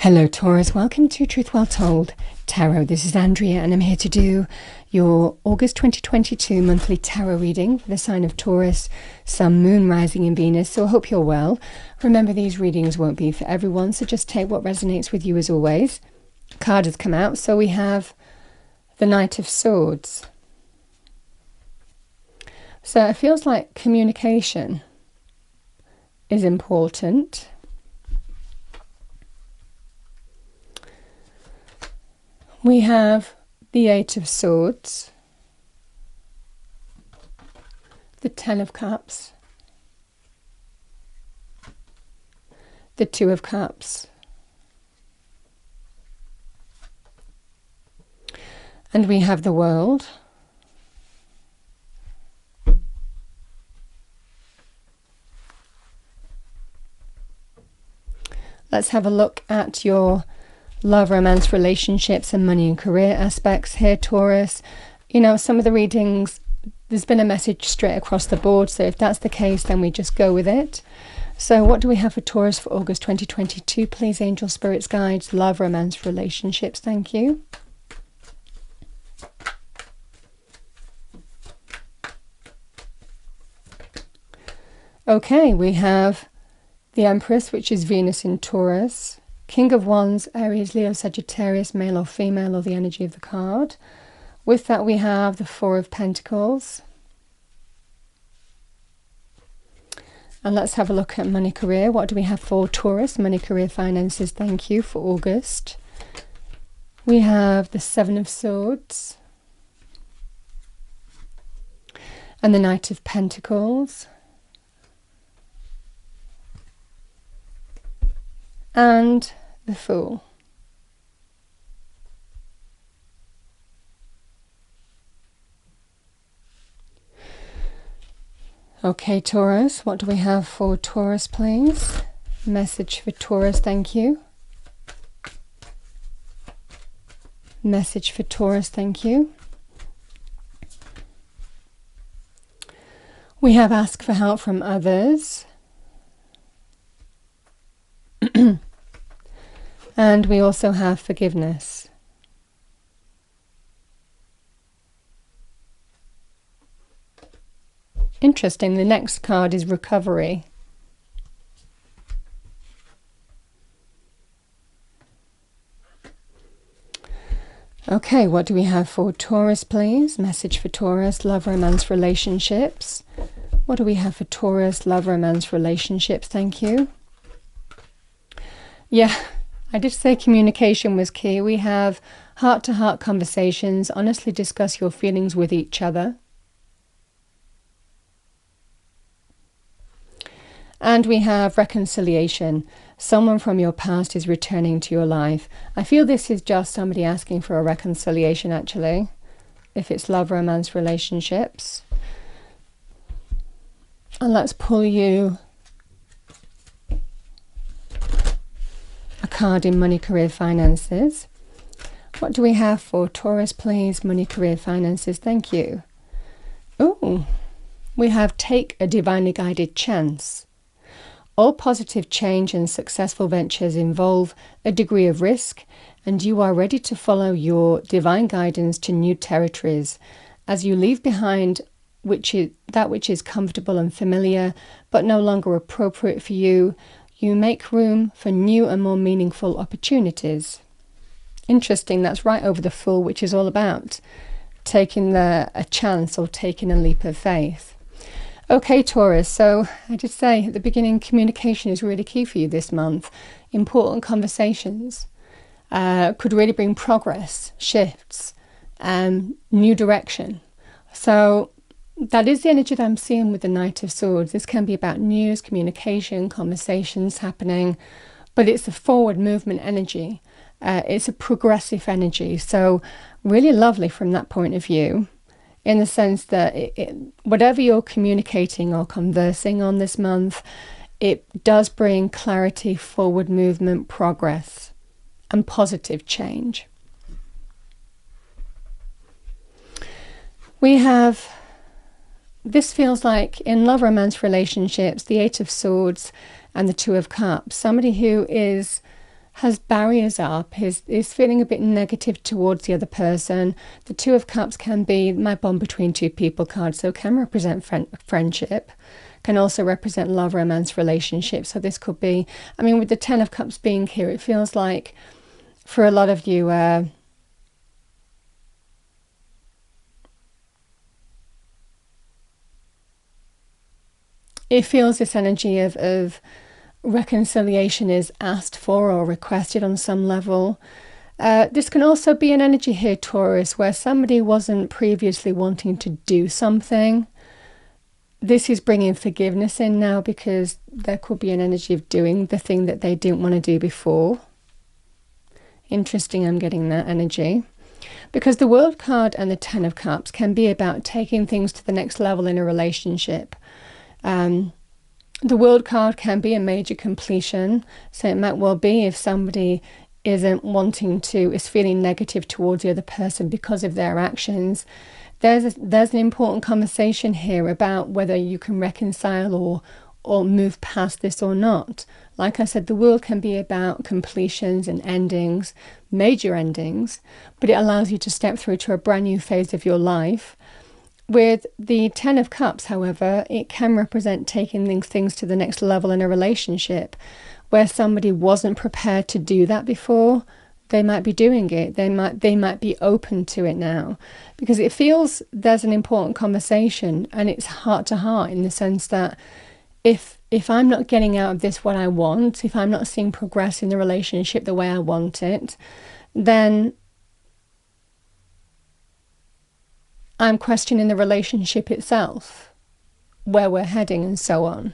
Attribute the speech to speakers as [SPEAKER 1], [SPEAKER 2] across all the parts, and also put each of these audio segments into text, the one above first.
[SPEAKER 1] Hello Taurus, welcome to Truth Well Told Tarot. This is Andrea and I'm here to do your August 2022 monthly tarot reading for the sign of Taurus, Sun, Moon, Rising in Venus. So I hope you're well. Remember, these readings won't be for everyone, so just take what resonates with you as always. Card has come out, so we have the Knight of Swords. So it feels like communication is important. We have the Eight of Swords, the Ten of Cups, the Two of Cups, and we have the World. Let's have a look at your love, romance, relationships, and money and career aspects here, Taurus. You know, some of the readings, there's been a message straight across the board, so if that's the case, then we just go with it. So what do we have for Taurus for August 2022? Please, angel, spirits, guides, love, romance, relationships. Thank you. Okay, we have the Empress, which is Venus in Taurus. King of Wands, Aries, Leo, Sagittarius, male or female, or the energy of the card. With that, we have the Four of Pentacles. And let's have a look at money, career. What do we have for Taurus? Money, career, finances. Thank you for August. We have the Seven of Swords. And the Knight of Pentacles. And the Fool. Okay, Taurus, what do we have for Taurus, please? Message for Taurus, thank you. Message for Taurus, thank you. We have ask for help from others. And we also have forgiveness. Interesting, the next card is recovery. Okay, what do we have for Taurus, please? Message for Taurus, love, romance, relationships. What do we have for Taurus, love, romance, relationships? Thank you. Yeah, I did say communication was key. We have heart-to-heart conversations. Honestly discuss your feelings with each other. And we have reconciliation. Someone from your past is returning to your life. I feel this is just somebody asking for a reconciliation, actually, if it's love, romance, relationships. And let's pull you a card in money, career, finances. What do we have for Taurus, please? Money, career, finances. Thank you. Oh, we have take a divinely guided chance. All positive change and successful ventures involve a degree of risk, and you are ready to follow your divine guidance to new territories as you leave behind that which is comfortable and familiar but no longer appropriate for you. You make room for new and more meaningful opportunities. Interesting, that's right over the Fool, which is all about taking a chance or taking a leap of faith. Okay, Taurus, so I just say at the beginning, communication is really key for you this month. Important conversations could really bring progress, shifts, new direction. So that is the energy that I'm seeing with the Knight of Swords. This can be about news, communication, conversations happening, but it's a forward movement energy. It's a progressive energy. So really lovely from that point of view, in the sense that whatever you're communicating or conversing on this month, it does bring clarity, forward movement, progress, and positive change. We have This feels like in love, romance, relationships, the Eight of Swords and the Two of Cups, somebody who is has barriers up, is feeling a bit negative towards the other person. The Two of Cups can be my bond between two people card, so can represent friendship, can also represent love, romance, relationship. So this could be, I mean, with the Ten of Cups being here, it feels like for a lot of you, it feels this energy of reconciliation is asked for or requested on some level. This can also be an energy here, Taurus, where somebody wasn't previously wanting to do something. This is bringing forgiveness in now, because there could be an energy of doing the thing that they didn't want to do before. Interesting, I'm getting that energy. Because the World card and the Ten of Cups can be about taking things to the next level in a relationship. The World card can be a major completion, so it might well be if somebody isn't wanting to, is feeling negative towards the other person because of their actions. There's an important conversation here about whether you can reconcile or move past this or not. Like I said, the World can be about completions and endings, major endings, but it allows you to step through to a brand new phase of your life. With the Ten of Cups, however, it can represent taking things to the next level in a relationship where somebody wasn't prepared to do that before. They might be doing it. They might be open to it now, because it feels there's an important conversation, and it's heart to heart, in the sense that if I'm not getting out of this what I want, if I'm not seeing progress in the relationship the way I want it, then I'm questioning the relationship itself, where we're heading, and so on.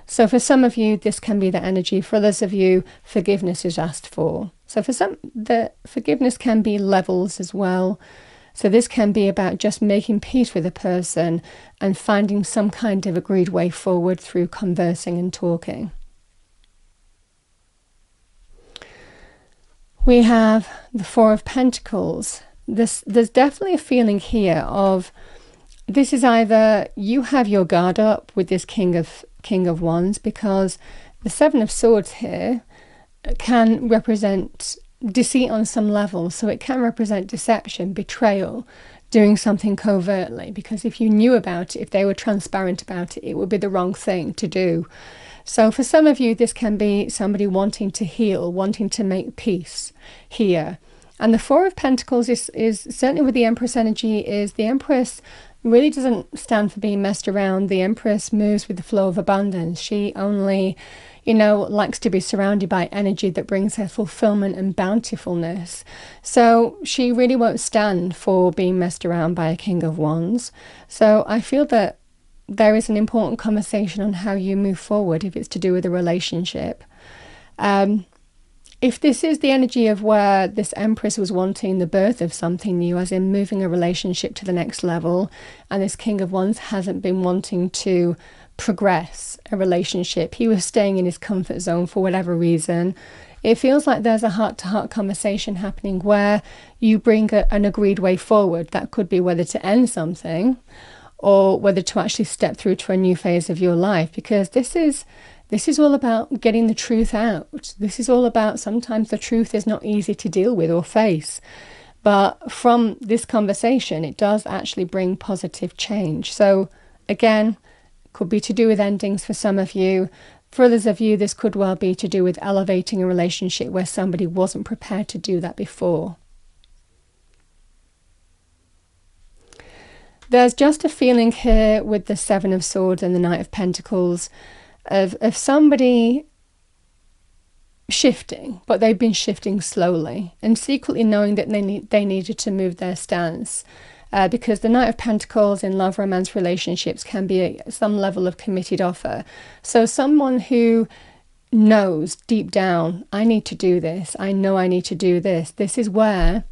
[SPEAKER 1] So for some of you, this can be the energy. For others of you, forgiveness is asked for. So for some, the forgiveness can be levels as well. So this can be about just making peace with a person and finding some kind of agreed way forward through conversing and talking. We have the Four of Pentacles. There's definitely a feeling here of, this is either you have your guard up with this King of Wands, because the Seven of Swords here can represent deceit on some level. So it can represent deception, betrayal, doing something covertly, because if you knew about it, if they were transparent about it, it would be the wrong thing to do. So for some of you, this can be somebody wanting to heal, wanting to make peace here. And the Four of Pentacles is certainly, with the Empress energy, is the Empress really doesn't stand for being messed around. The Empress moves with the flow of abundance. She only, likes to be surrounded by energy that brings her fulfillment and bountifulness. So she really won't stand for being messed around by a King of Wands. So I feel that there is an important conversation on how you move forward if it's to do with a relationship. If this is the energy of where this Empress was wanting the birth of something new, as in moving a relationship to the next level, and this King of Wands hasn't been wanting to progress a relationship, he was staying in his comfort zone for whatever reason, it feels like there's a heart-to-heart conversation happening where you bring an agreed way forward. That could be whether to end something or whether to actually step through to a new phase of your life, because this is all about getting the truth out. This is all about, sometimes the truth is not easy to deal with or face. But from this conversation, it does actually bring positive change. So again, could be to do with endings for some of you. For others of you, this could well be to do with elevating a relationship where somebody wasn't prepared to do that before. There's just a feeling here with the Seven of Swords and the Knight of Pentacles of somebody shifting, but they've been shifting slowly and secretly knowing that they needed to move their stance, because the Knight of Pentacles in love, romance, relationships can be some level of committed offer. So someone who knows deep down, I need to do this, I know I need to do this. This is where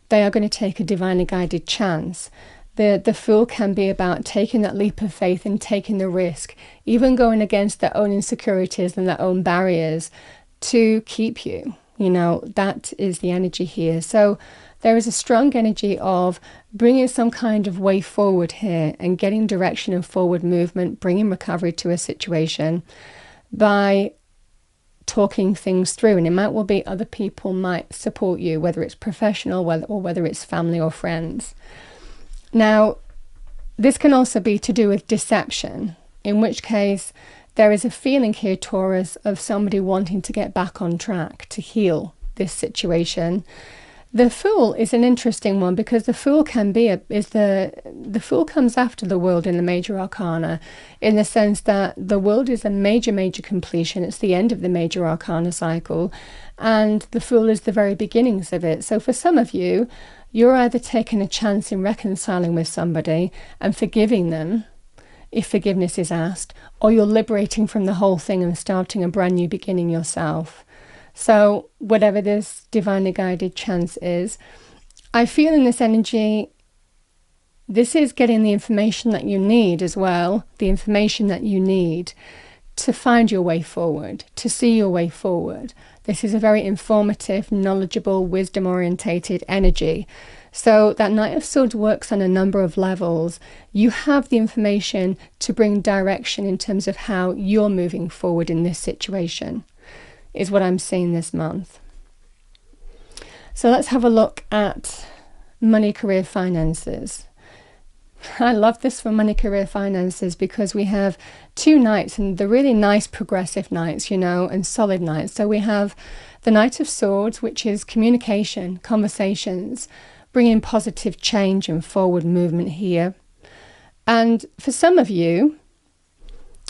[SPEAKER 1] they are going to take a divinely guided chance. The Fool can be about taking that leap of faith and taking the risk, even going against their own insecurities and their own barriers to keep you. That is the energy here. So there is a strong energy of bringing some kind of way forward here and getting direction and forward movement, bringing recovery to a situation by talking things through, and it might well be other people might support you, whether it's professional or whether it's family or friends. Now, this can also be to do with deception, in which case there is a feeling here, Taurus, of somebody wanting to get back on track, to heal this situation. The Fool is an interesting one, because the Fool can be the Fool comes after the World in the major arcana, in the sense that the World is a major completion. It's the end of the major arcana cycle, and the Fool is the very beginnings of it. So for some of you, you're either taking a chance in reconciling with somebody and forgiving them, if forgiveness is asked, or you're liberating from the whole thing and starting a brand new beginning yourself. So whatever this divinely guided chance is, I feel in this energy, this is getting the information that you need as well, the information that you need to find your way forward, to see your way forward. This is a very informative, knowledgeable, wisdom-orientated energy. So that Knight of Swords works on a number of levels. You have the information to bring direction in terms of how you're moving forward in this situation, is what I'm seeing this month. So let's have a look at money, career, finances. I love this for money, career, finances, because we have two knights, and the really nice progressive knights, you know, and solid knights. So we have the Knight of Swords, which is communication, conversations, bringing positive change and forward movement here. And for some of you,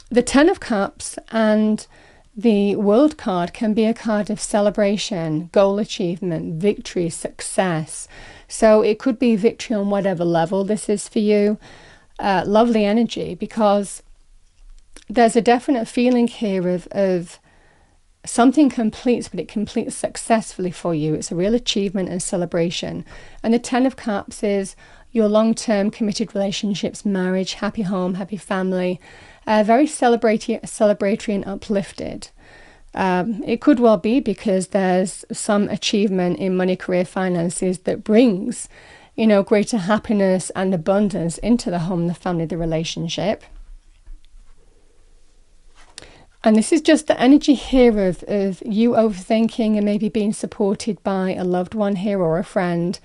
[SPEAKER 1] the Ten of Cups and the World card can be a card of celebration, goal achievement, victory, success. So it could be victory on whatever level this is for you. Lovely energy, because there's a definite feeling here of something completes, but it completes successfully for you. It's a real achievement and celebration. And the Ten of Cups is your long-term committed relationships, marriage, happy home, happy family, very celebratory and uplifted. It could well be because there's some achievement in money, career, finances that brings, you know, greater happiness and abundance into the home, the family, the relationship. And this is just the energy here of you overthinking and maybe being supported by a loved one here or a friend.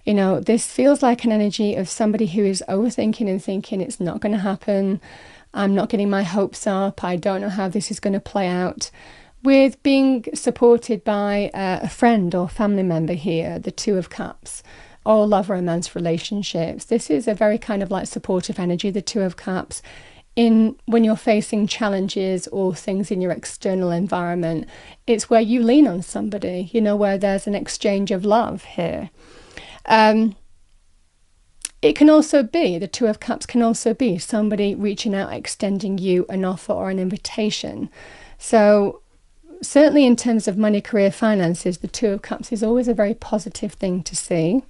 [SPEAKER 1] You know, this feels like an energy of somebody who is overthinking and thinking it's not going to happen. I'm not getting my hopes up. I don't know how this is going to play out. With being supported by a friend or family member here, the Two of Cups, or love, romance, relationships. This is a very kind of like supportive energy, the Two of Cups, in when you're facing challenges or things in your external environment. It's where you lean on somebody, you know, where there's an exchange of love here. It can also be, the Two of Cups can also be somebody reaching out, extending you an offer or an invitation. So certainly in terms of money, career, finances, the Two of Cups is always a very positive thing to see.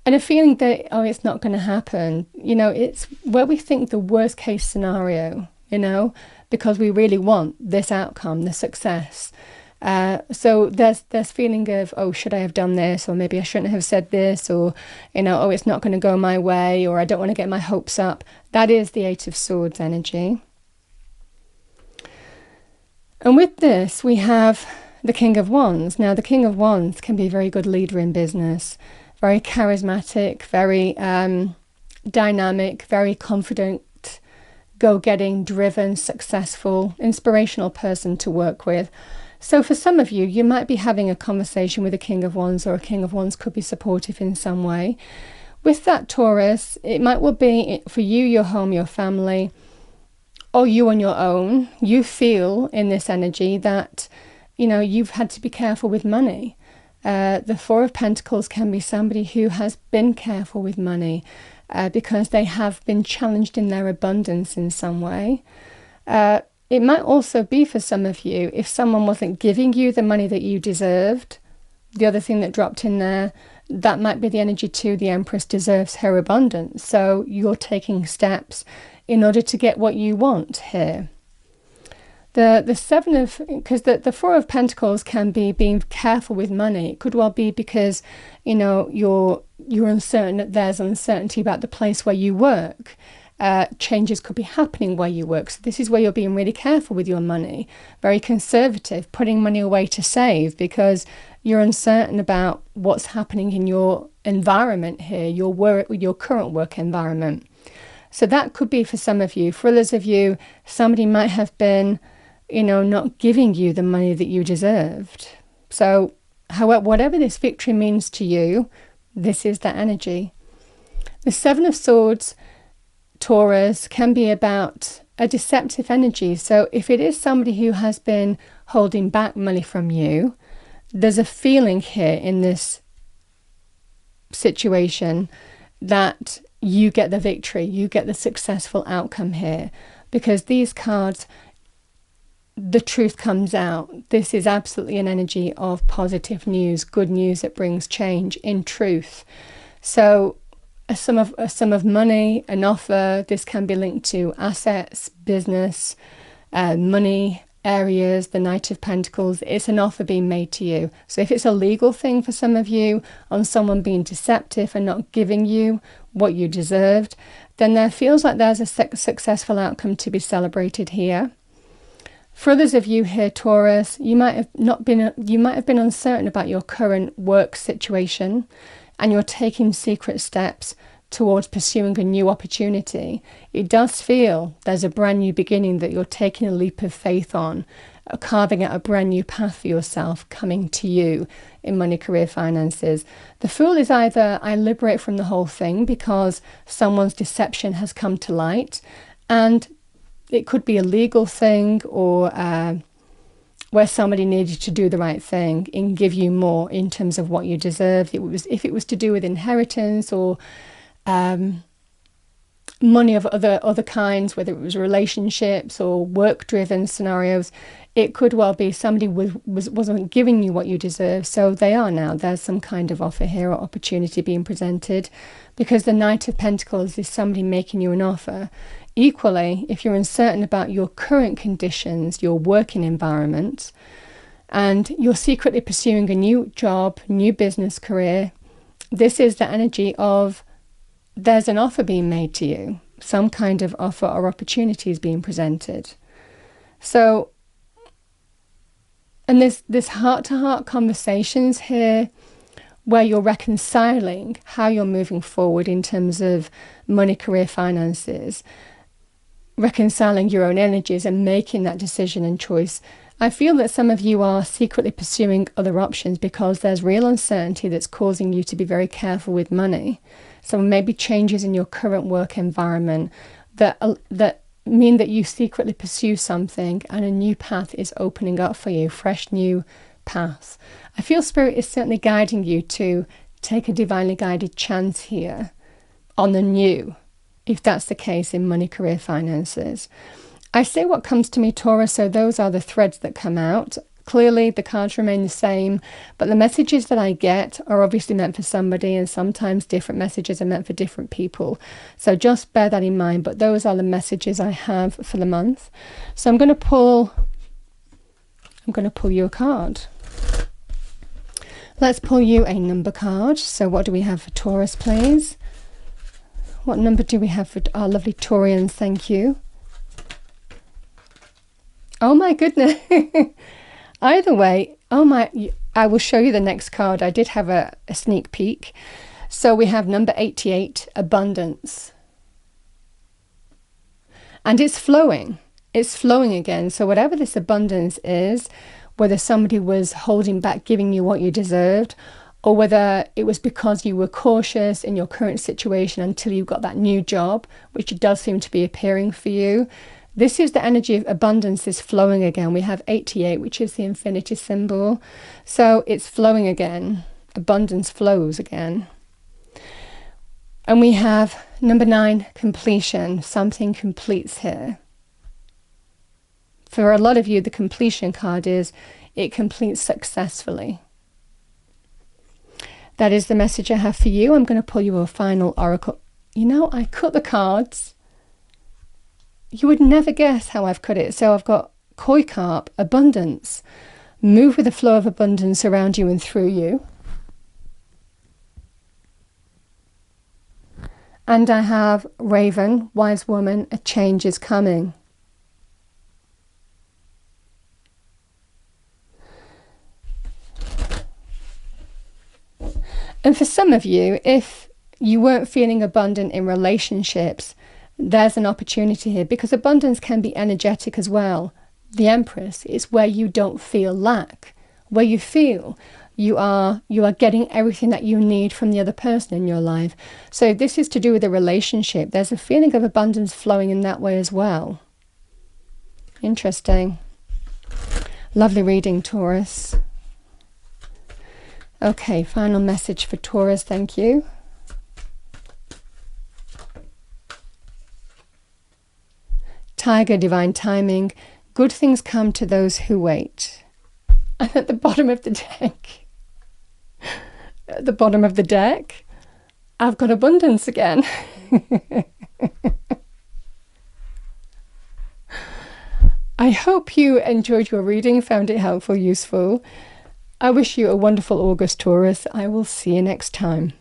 [SPEAKER 1] And a feeling that, oh, it's not going to happen. You know, it's where we think the worst case scenario, you know, because we really want this outcome, the success. So there's feeling of, oh, should I have done this? Or maybe I shouldn't have said this, or, you know, oh, it's not going to go my way, or I don't want to get my hopes up. That is the Eight of Swords energy. And with this, we have the King of Wands. Now, the King of Wands can be a very good leader in business, very charismatic, very dynamic, very confident, go-getting, driven, successful, inspirational person to work with. So for some of you, you might be having a conversation with a King of Wands, or a King of Wands could be supportive in some way. With that, Taurus, it might well be for you, your home, your family, or you on your own. You feel in this energy that, you know, you've had to be careful with money. The Four of Pentacles can be somebody who has been careful with money because they have been challenged in their abundance in some way. It might also be for some of you, if someone wasn't giving you the money that you deserved, the other thing that dropped in there, that might be the energy too. The Empress deserves her abundance. So you're taking steps in order to get what you want here. The Seven of, because the Four of Pentacles can be being careful with money. It could well be because, you know, you're uncertain, that there's uncertainty about the place where you work. changes could be happening where you work. So this is where you're being really careful with your money, very conservative, putting money away to save because you're uncertain about what's happening in your environment here, your current work environment. So that could be for some of you. For others of you, somebody might have been, not giving you the money that you deserved. So however, whatever this victory means to you, this is that energy. The Seven of Swords, Taurus, can be about a deceptive energy. So if it is somebody who has been holding back money from you, there's a feeling here in this situation that you get the victory, you get the successful outcome here, because these cards, the truth comes out. This is absolutely an energy of positive news, good news that brings change in truth. So a sum of money, an offer, this can be linked to assets, business, money areas, the Knight of Pentacles. It's an offer being made to you. So if it's a legal thing for some of you, on someone being deceptive and not giving you what you deserved, then there feels like there's a successful outcome to be celebrated here. For others of you here, Taurus, you might have been uncertain about your current work situation, and you're taking secret steps towards pursuing a new opportunity. It does feel there's a brand new beginning that you're taking a leap of faith on, carving out a brand new path for yourself coming to you in money, career, finances. The Fool is either I liberate from the whole thing because someone's deception has come to light, and it could be a legal thing or where somebody needed to do the right thing and give you more in terms of what you deserve. If it was to do with inheritance or money of other kinds, whether it was relationships or work-driven scenarios, it could well be somebody wasn't giving you what you deserve, so they are now. There's some kind of offer here or opportunity being presented, because the Knight of Pentacles is somebody making you an offer. Equally, if you're uncertain about your current conditions, your working environment, and you're secretly pursuing a new job, new business career, this is the energy of there's an offer being made to you. Some kind of offer or opportunity is being presented. So, and there's heart-to-heart conversations here where you're reconciling how you're moving forward in terms of money, career, finances, reconciling your own energies and making that decision and choice. I feel that some of you are secretly pursuing other options because there's real uncertainty that's causing you to be very careful with money. So maybe changes in your current work environment that mean that you secretly pursue something and a new path is opening up for you, fresh new path. I feel Spirit is certainly guiding you to take a divinely guided chance here on the new, if that's the case in money, career, finances. I say what comes to me, Taurus, so those are the threads that come out. Clearly, the cards remain the same, but the messages that I get are obviously meant for somebody, and sometimes different messages are meant for different people. So just bear that in mind, but those are the messages I have for the month. So I'm going to pull you a card. Let's pull you a number card. So what do we have for Taurus, please? What number do we have for our lovely Taurians? Thank you. Oh my goodness. Either way, I will show you the next card. I did have a sneak peek. So we have number 88, abundance. And it's flowing. It's flowing again. So whatever this abundance is, whether somebody was holding back giving you what you deserved, or whether it was because you were cautious in your current situation until you got that new job, which does seem to be appearing for you. This is the energy of abundance is flowing again. We have 88, which is the infinity symbol. So it's flowing again. Abundance flows again. And we have number 9, completion. Something completes here. For a lot of you, the completion card is it completes successfully. That is the message I have for you. I'm going to pull you a final oracle. You know, I cut the cards. You would never guess how I've cut it. So I've got koi carp, abundance. Move with the flow of abundance around you and through you. And I have Raven, Wise Woman, a change is coming. And for some of you, if you weren't feeling abundant in relationships, there's an opportunity here, because abundance can be energetic as well. The Empress is where you don't feel lack, where you feel you are getting everything that you need from the other person in your life. So this is to do with a relationship. There's a feeling of abundance flowing in that way as well. Interesting. Lovely reading, Taurus. Okay, final message for Taurus. Thank you. Tiger, divine timing. Good things come to those who wait. And at the bottom of the deck, I've got abundance again. I hope you enjoyed your reading, found it helpful, useful. I wish you a wonderful August, Taurus. I will see you next time.